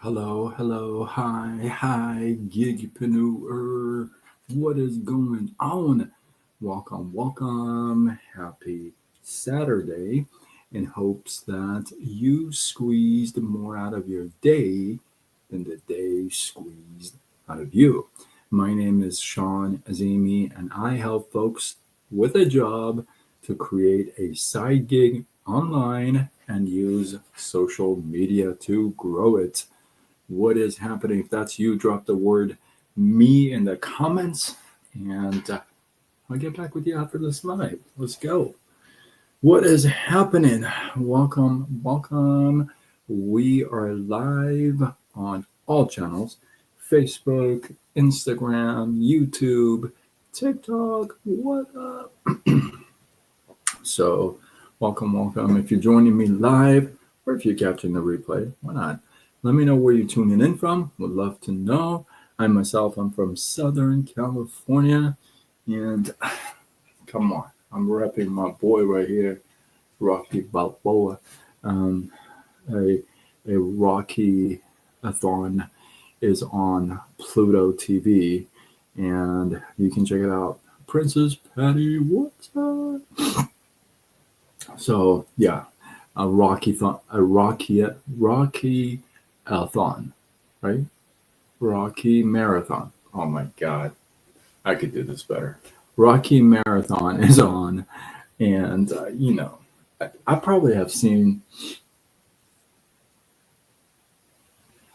Hello, hi, gigpreneur. What is going on? Welcome. Happy Saturday. In hopes that you squeezed more out of your day than the day squeezed out of you. My name is Sean Azimi, and I help folks with a job to create a side gig online and use social media to grow it. What is happening? If that's you, drop the word me in the comments, and I'll get back with you after this live. Let's go. What is happening? Welcome. We are live on all channels: Facebook, Instagram, YouTube, TikTok. What up? So, welcome. If you're joining me live or if you're catching the replay, why not? Let me know where you're tuning in from. Would love to know. I'm from Southern California, and come on, I'm repping my boy right here, Rocky Balboa. A Rocky-a-thon is on Pluto TV, and you can check it out. Princess Patty, what's up? So yeah, a Rocky-a-thon, right? Rocky Marathon. Oh my God, I could do this better. Rocky Marathon is on, and I probably have seen.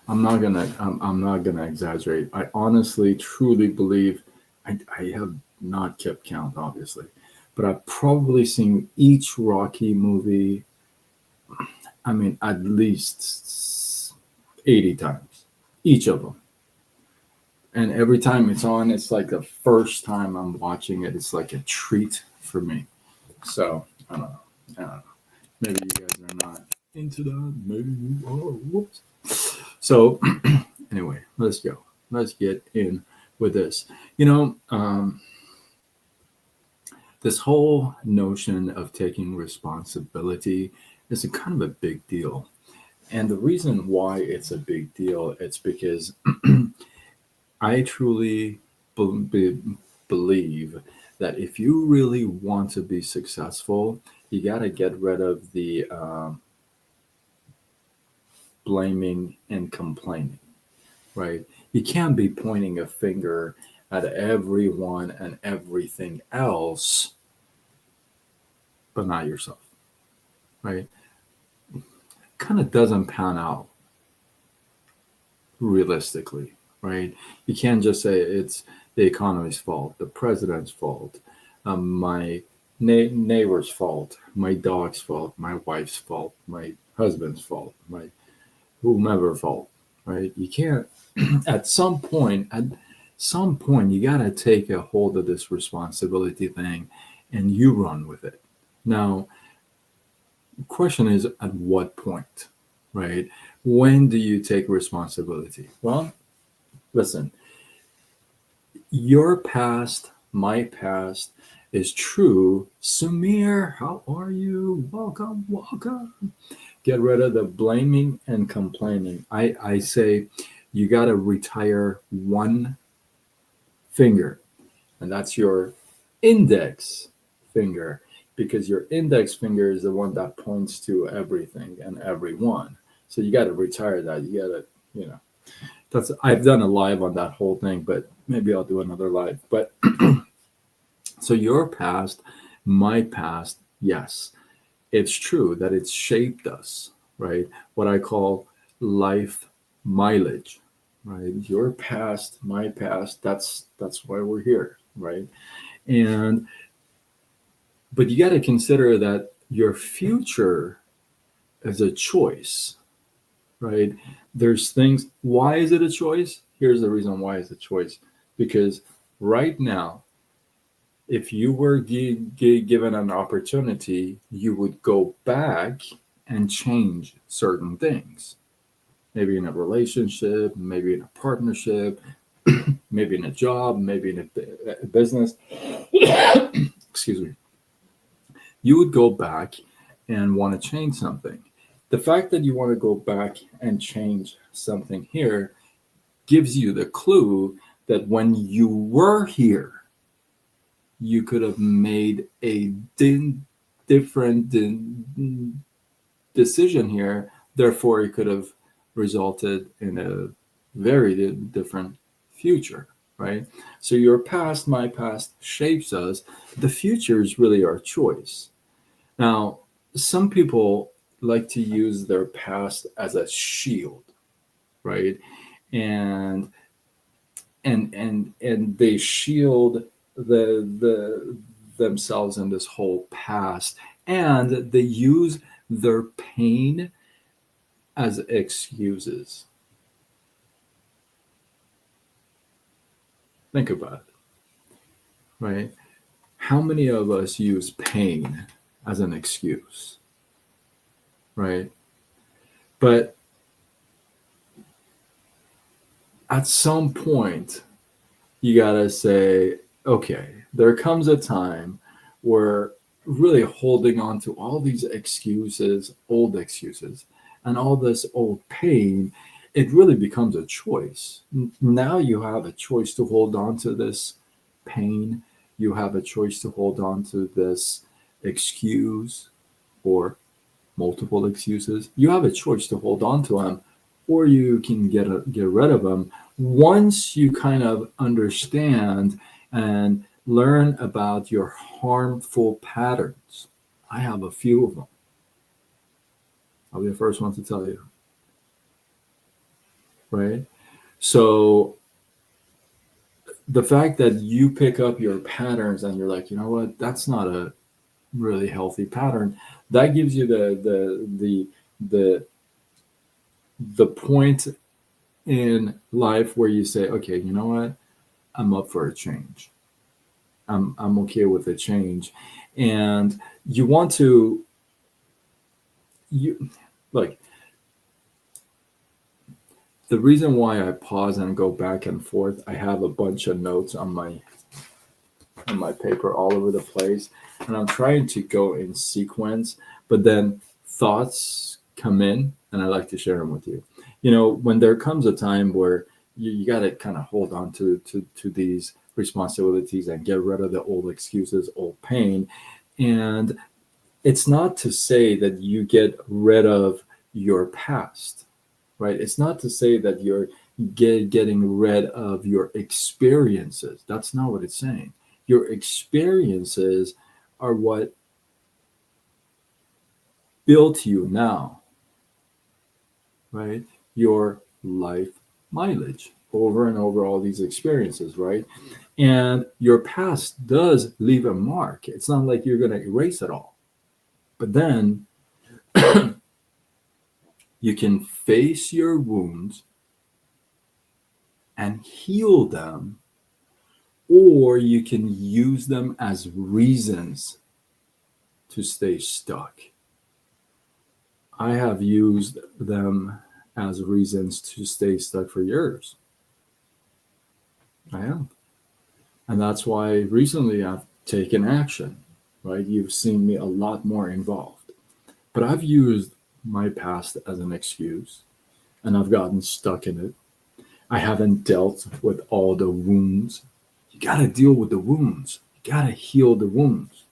I'm not gonna exaggerate. I honestly, truly believe I have not kept count, obviously, but I've probably seen each Rocky movie. I mean, at least 80 times, each of them. And every time it's on, it's like the first time I'm watching it. It's like a treat for me. So I don't know. Maybe you guys are not into that. Maybe you are. Whoops. So anyway, let's go. Let's get in with this. This whole notion of taking responsibility is a kind of a big deal. And the reason why it's a big deal, it's because I truly believe that if you really want to be successful, you got to get rid of the blaming and complaining, right? You can't be pointing a finger at everyone and everything else, but not yourself, right? Kind of doesn't pan out realistically, right? You can't just say it's the economy's fault, the president's fault, my neighbor's fault, my dog's fault, my wife's fault, my husband's fault, my whomever fault, right? You can't. At some point, you got to take a hold of this responsibility thing, and you run with it. Now, the question is, at what point, right? When do you take responsibility? Well, listen, your past, my past is true. Samir, how are you? Welcome. Get rid of the blaming and complaining. I say you got to retire one finger, and that's your index finger, because your index finger is the one that points to everything and everyone. So you got to retire that. You got to, that's, I've done a live on that whole thing, but maybe I'll do another live. But so your past, my past, yes, it's true that it's shaped us, right? What I call life mileage, right? Your past, my past, that's why we're here, right? And but you got to consider that your future is a choice, right? There's things. Why is it a choice? Here's the reason why it's a choice. Because right now, if you were given an opportunity, you would go back and change certain things. Maybe in a relationship, maybe in a partnership, maybe in a job, maybe in a business. Excuse me. You would go back and want to change something. The fact that you want to go back and change something here gives you the clue that when you were here, you could have made a different decision here. Therefore, it could have resulted in a very different future, right? So your past, my past shapes us. The future is really our choice. Now, some people like to use their past as a shield, right? And and they shield the themselves in this whole past, and they use their pain as excuses. Think about it, right? How many of us use pain as an excuse, right? But at some point, you gotta say, okay, there comes a time where really holding on to all these excuses, old excuses, and all this old pain, it really becomes a choice. Now you have a choice to hold on to this pain. You have a choice to hold on to this excuse or multiple excuses. You have a choice to hold on to them, or you can get rid of them once you kind of understand and learn about your harmful patterns. I have a few of them. I'll be the first one to tell you, right? So the fact that you pick up your patterns and you're like, you know what, that's not a really healthy pattern, that gives you the the point in life where you say, okay, you know what, I'm up for a change. I'm okay with a change, and you want to you like the reason why I pause and go back and forth. I have a bunch of notes on my paper all over the place, and I'm trying to go in sequence, but then thoughts come in, and I like to share them with you. You know, when there comes a time where you got to kind of hold on to these responsibilities and get rid of the old excuses, old pain, and it's not to say that you get rid of your past, right? It's not to say that you're getting rid of your experiences. That's not what it's saying. Your experiences are what built you now, right? Your life mileage over and over all these experiences, right? And your past does leave a mark. It's not like you're going to erase it all. But then you can face your wounds and heal them, or you can use them as reasons to stay stuck. I have used them as reasons to stay stuck for years. I have. And that's why recently I've taken action, right? You've seen me a lot more involved. But I've used my past as an excuse, and I've gotten stuck in it. I haven't dealt with all the wounds. You got to deal with the wounds. You got to heal the wounds.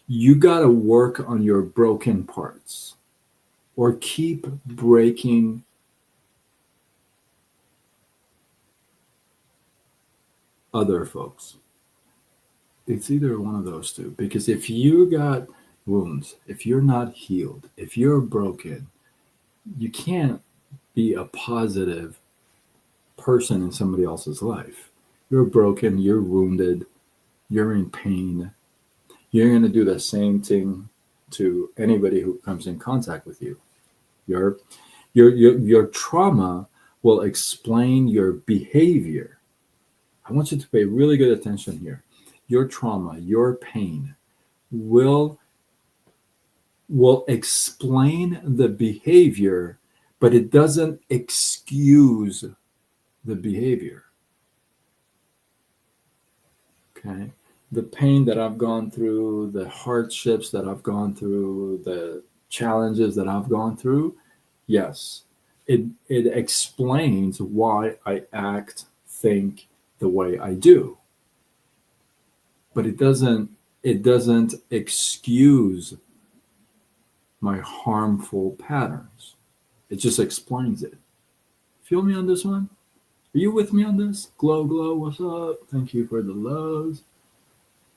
You got to work on your broken parts or keep breaking other folks. It's either one of those two. Because if you got wounds, if you're not healed, if you're broken, you can't be a positive person in somebody else's life. You're broken, you're wounded, you're in pain. You're going to do the same thing to anybody who comes in contact with you. Your your trauma will explain your behavior. I want you to pay really good attention here. Your trauma, your pain will explain the behavior, but it doesn't excuse the behavior. Okay? The pain that I've gone through, the hardships that I've gone through, the challenges that I've gone through, yes, it explains why I act, think the way I do, but it doesn't excuse my harmful patterns. It just explains it. Feel me on this one? Are you with me on this? Glow, glow, what's up? Thank you for the loves.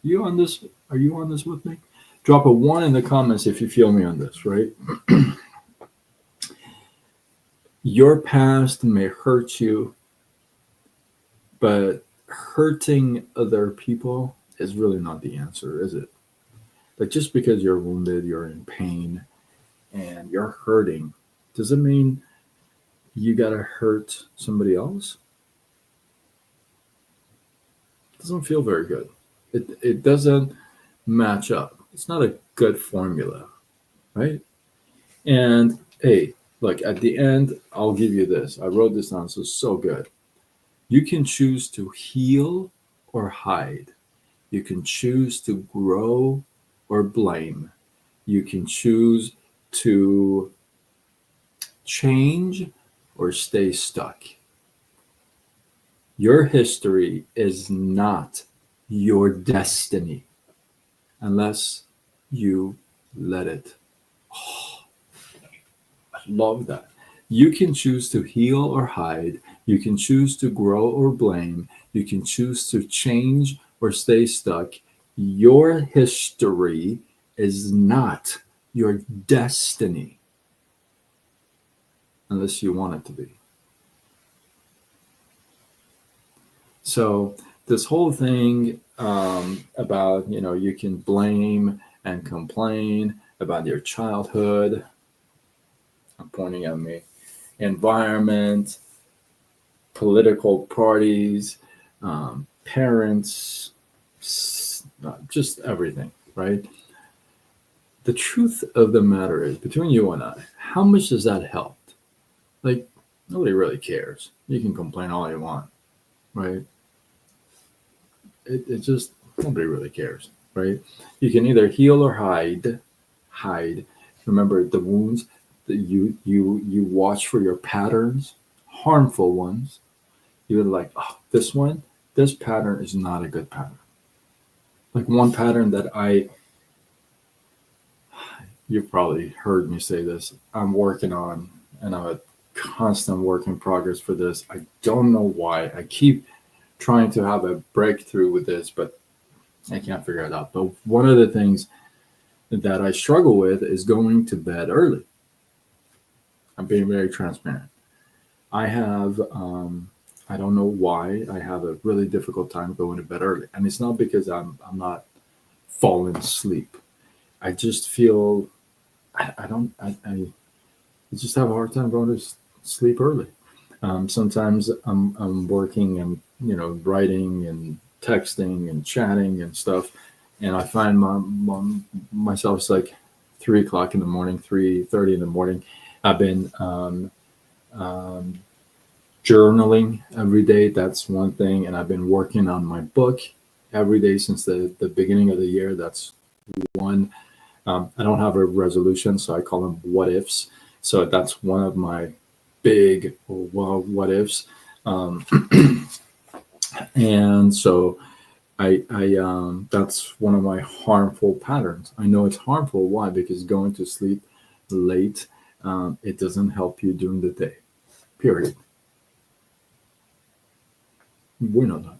You on this? Are you on this with me? Drop a 1 in the comments if you feel me on this, right? Your past may hurt you, but hurting other people is really not the answer, is it? Like, just because you're wounded, you're in pain, and you're hurting, does it mean you gotta hurt somebody else? It doesn't feel very good. It doesn't match up. It's not a good formula, right? And hey, look, at the end, I'll give you this. I wrote this down, so it's so good. You can choose to heal or hide. You can choose to grow or blame. You can choose to change or stay stuck. Your history is not your destiny unless you let it. Oh, I love that. You can choose to heal or hide. You can choose to grow or blame. You can choose to change or stay stuck. Your history is not your destiny unless you want it to be. So this whole thing about, you can blame and complain about your childhood. I'm pointing at me. Environment, political parties, parents, just everything, right? The truth of the matter is, between you and I, how much does that help? Like, nobody really cares. You can complain all you want, right? It just, nobody really cares, right? You can either heal or hide. Remember the wounds that you watch for your patterns, harmful ones. You're like, oh, this pattern is not a good pattern. Like, one pattern that you've probably heard me say this, I'm working on, and I'm a constant work in progress for this. I don't know why. I keep trying to have a breakthrough with this, but I can't figure it out. But one of the things that I struggle with is going to bed early. I'm being very transparent. I have, I don't know why, I have a really difficult time going to bed early. And it's not because I'm not falling asleep. I just feel, I just have a hard time going to sleep early. Sometimes I'm working and, writing and texting and chatting and stuff. And I find myself, it's like 3 o'clock in the morning, 3:30 in the morning. I've been journaling every day. That's one thing. And I've been working on my book every day since the beginning of the year. That's one. I don't have a resolution, so I call them what ifs. So that's one of my big what ifs. And so I that's one of my harmful patterns. I know it's harmful. Why? Because going to sleep late, it doesn't help you during the day. Period. We know that.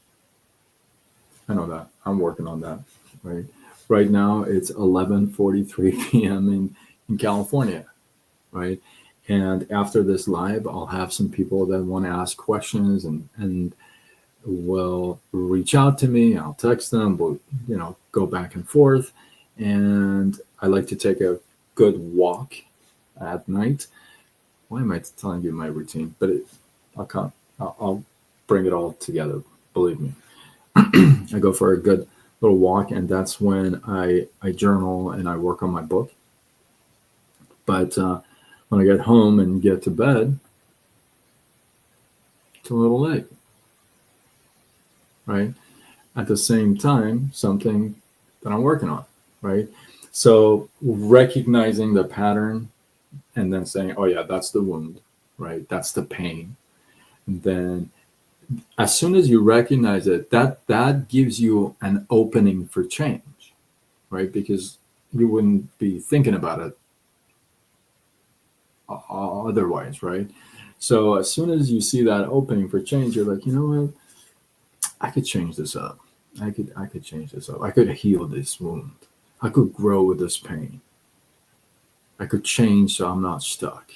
I know that. I'm working on that. Right. Right now it's 11:43 p.m. in California. Right. And after this live, I'll have some people that want to ask questions and will reach out to me. I'll text them. We'll, go back and forth. And I like to take a good walk at night. Why am I telling you my routine? But I'll bring it all together. Believe me. I go for a good little walk, and that's when I journal and I work on my book. But when I get home and get to bed, it's a little late. Right? At the same time, something that I'm working on, right? So recognizing the pattern and then saying, oh yeah, that's the wound, right? That's the pain. And then as soon as you recognize it, that gives you an opening for change, right? Because you wouldn't be thinking about it otherwise, right? So as soon as you see that opening for change, you're like, you know what? I could change this up. I could change this up. I could heal this wound. I could grow with this pain. I could change so I'm not stuck,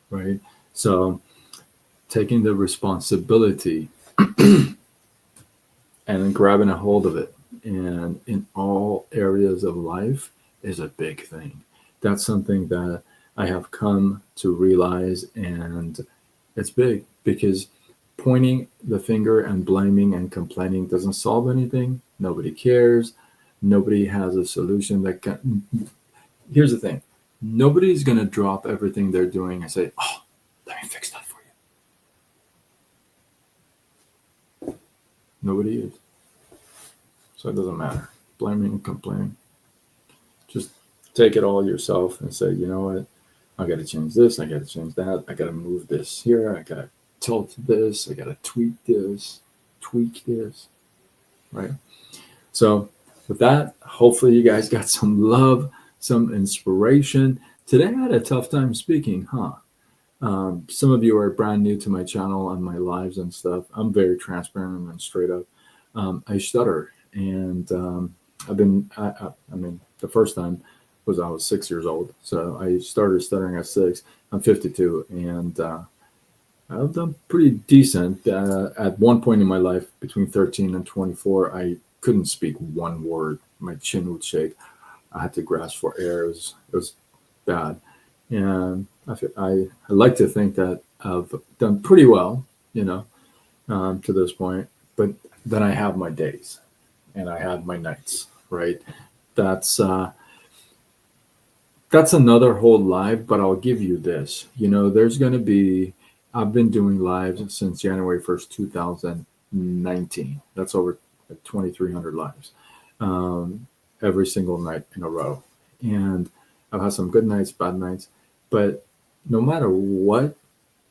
right? So taking the responsibility and then grabbing a hold of it, and in all areas of life, is a big thing. That's something that I have come to realize, and it's big because pointing the finger and blaming and complaining doesn't solve anything. Nobody cares. Nobody has a solution that can. Here's the thing: nobody's going to drop everything they're doing and say, "Oh, let me fix that for you." Nobody is. So it doesn't matter. Blaming and complaining. Just take it all yourself and say, you know what? I got to change this. I got to change that. I got to move this here. I got to tilt this. I got to tweak this, right? So with that, hopefully you guys got some love, some inspiration. Today I had a tough time speaking, huh? Some of you are brand new to my channel and my lives and stuff. I'm very transparent and straight up. I stutter, and I've been, I mean, the first time was I was 6 years old. So I started stuttering at 6. I'm 52, and I've done pretty decent. At one point in my life, between 13 and 24, I couldn't speak one word. My chin would shake. I had to grasp for air. It was bad. And I like to think that I've done pretty well, to this point. But then I have my days, and I have my nights, right? That's another whole live, but I'll give you this. There's going to be, I've been doing lives since January 1st, 2019. That's over 2,300 lives every single night in a row. And I've had some good nights, bad nights, but no matter what,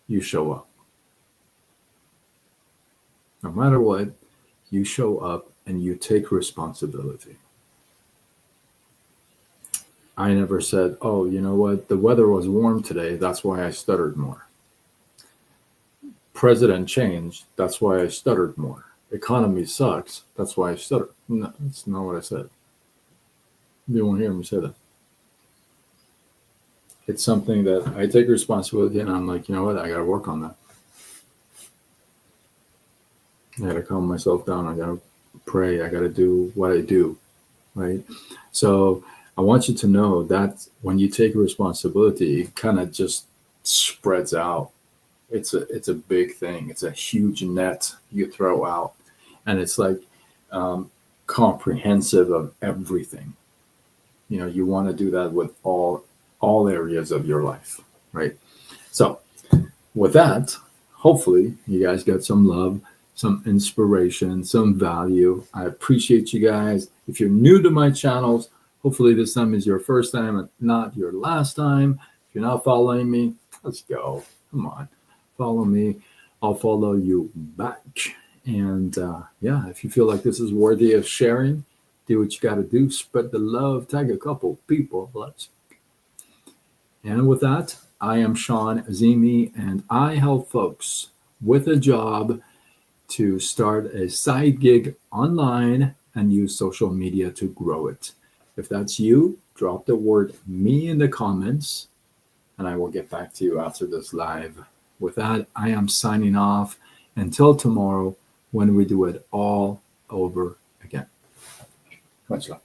you show up. No matter what, you show up and you take responsibility. I never said, oh, you know what? The weather was warm today. That's why I stuttered more. President changed. That's why I stuttered more. Economy sucks. That's why I stuttered. No, that's not what I said. You won't hear me say that. It's something that I take responsibility, and I'm like, you know what? I got to work on that. I got to calm myself down. I got to pray. I got to do what I do, right? So I want you to know that when you take responsibility, it kind of just spreads out. It's a big thing. It's a huge net you throw out, and it's like comprehensive of everything. You want to do that with all areas of your life, right? So with that, hopefully you guys got some love, some inspiration, some value. I appreciate you guys. If you're new to my channels, hopefully this time is your first time and not your last time. If you're not following me, let's go. Come on, follow me. I'll follow you back. And if you feel like this is worthy of sharing, do what you got to do. Spread the love. Tag a couple people. And with that, I am Sean Azimi, and I help folks with a job to start a side gig online and use social media to grow it. If that's you, drop the word me in the comments, and I will get back to you after this live. With that, I am signing off until tomorrow when we do it all over again. Much love.